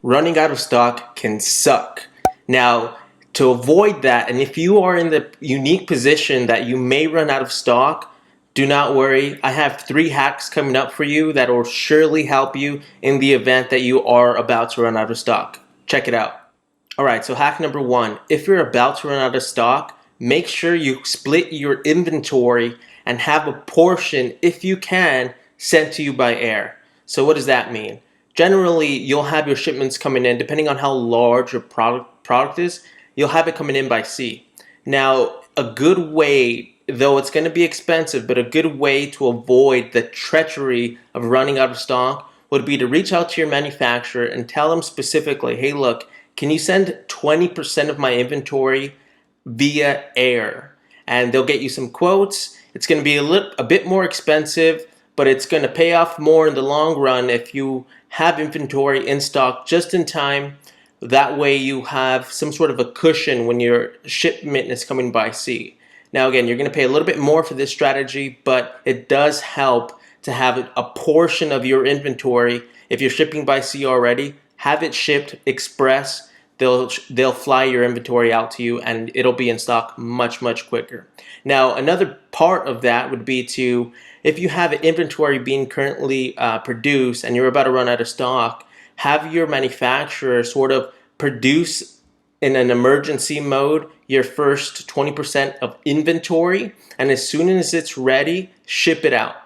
running out of stock can suck. Now, to avoid that, and if you are in the unique position that you may run out of stock, do not worry. I have 3 hacks coming up for you that will surely help you in the event that you are about to run out of stock. Check it out. All right, so hack number 1, if you're about to run out of stock, make sure you split your inventory and have a portion, if you can, sent to you by air. So what does that mean? Generally, you'll have your shipments coming in, depending on how large your product is, you'll have it coming in by sea. Now, a good way, though it's going to be expensive, but a good way to avoid the treachery of running out of stock would be to reach out to your manufacturer and tell them specifically, hey, look, can you send 20% of my inventory via air? And they'll get you some quotes. It's going to be a bit more expensive, but it's going to pay off more in the long run if you have inventory in stock just in time. That way you have some sort of a cushion when your shipment is coming by sea. Now again, you're going to pay a little bit more for this strategy, but it does help to have a portion of your inventory. If you're shipping by sea already, have it shipped express. They'll fly your inventory out to you and it'll be in stock much quicker. Now another part of that would be to, if you have inventory being currently produced and you're about to run out of stock, have your manufacturer sort of produce in an emergency mode your first 20% of inventory, and as soon as it's ready, ship it out.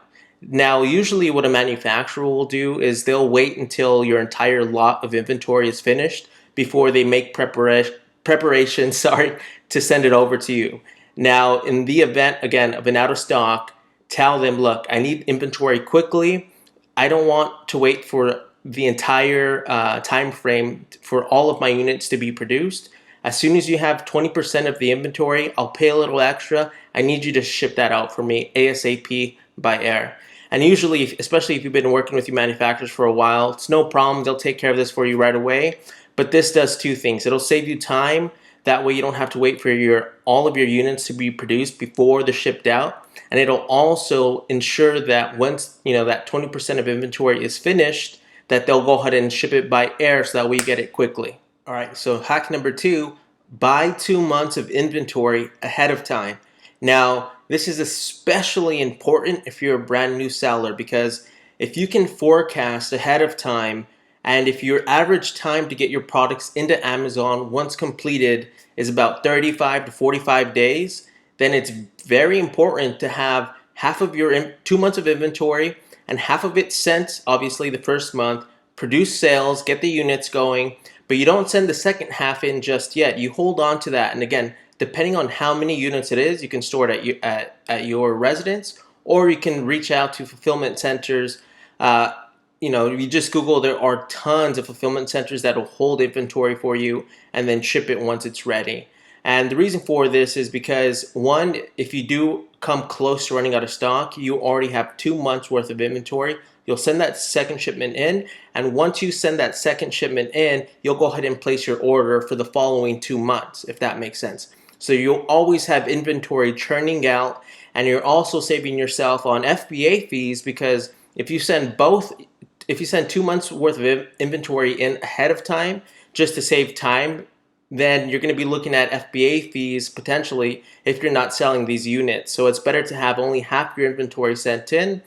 Now, usually what a manufacturer will do is they'll wait until your entire lot of inventory is finished before they make preparations to send it over to you. Now, in the event, again, of an out of stock, tell them, look, I need inventory quickly. I don't want to wait for the entire time frame for all of my units to be produced. As soon as you have 20% of the inventory, I'll pay a little extra. I need you to ship that out for me ASAP by air. And usually, especially if you've been working with your manufacturers for a while, it's no problem. They'll take care of this for you right away. But this does 2 things. It'll save you time. That way you don't have to wait for all of your units to be produced before they're shipped out. And it'll also ensure that once that 20% of inventory is finished, that they'll go ahead and ship it by air so that way you get it quickly. All right, so hack number 2, buy 2 months of inventory ahead of time. Now, this is especially important if you're a brand new seller, because if you can forecast ahead of time, and if your average time to get your products into Amazon once completed is about 35 to 45 days, then it's very important to have half of your 2 months of inventory and half of it sent, obviously the first month, produce sales, get the units going, but you don't send the second half in just yet. You hold on to that, and again, depending on how many units it is, you can store it at your residence, or you can reach out to fulfillment centers. You just Google, there are tons of fulfillment centers that will hold inventory for you and then ship it once it's ready. And the reason for this is because, one, if you do come close to running out of stock, you already have 2 months worth of inventory. You'll send that second shipment in, and once you send that second shipment in, you'll go ahead and place your order for the following 2 months, if that makes sense. So you'll always have inventory churning out, and you're also saving yourself on FBA fees, because if you send 2 months worth of inventory in ahead of time just to save time, then you're going to be looking at FBA fees potentially if you're not selling these units. So it's better to have only half your inventory sent in.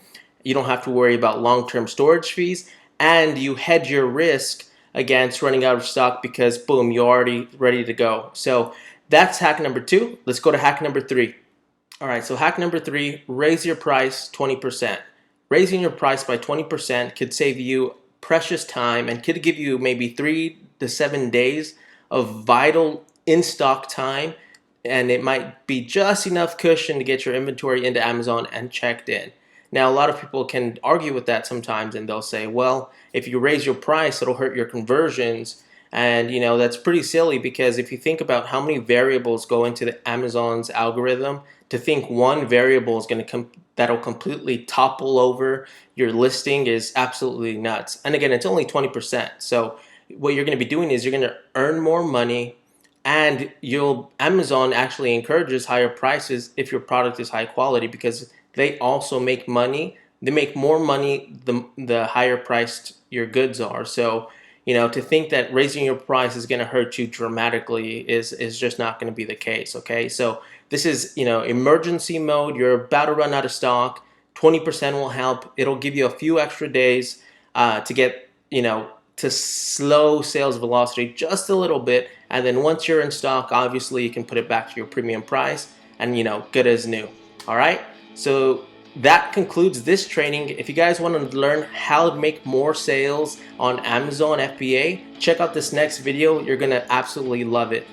You don't have to worry about long-term storage fees, and you hedge your risk against running out of stock because boom, you're already ready to go. So that's hack number 2. Let's go to hack number 3. All right, so hack number 3, raise your price 20%. Raising your price by 20% could save you precious time and could give you maybe 3 to 7 days of vital in-stock time, and it might be just enough cushion to get your inventory into Amazon and checked in. Now, a lot of people can argue with that sometimes, and they'll say, well, if you raise your price, it'll hurt your conversions. And that's pretty silly, because if you think about how many variables go into the Amazon's algorithm, to think one variable is going to that'll completely topple over your listing is absolutely nuts. And again, it's only 20%. So what you're going to be doing is you're going to earn more money, and Amazon actually encourages higher prices if your product is high quality, because they also make money. They make more money the higher priced your goods are. So You know, to think that raising your price is going to hurt you dramatically is just not going to be the case. Okay, so this is, you know, emergency mode. You're about to run out of stock. 20% will help. It'll give you a few extra days to get, you know, to slow sales velocity just a little bit, and then once you're in stock, obviously you can put it back to your premium price and, you know, good as new. All right, so that concludes this training. If you guys want to learn how to make more sales on Amazon FBA, check out this next video. You're gonna absolutely love it.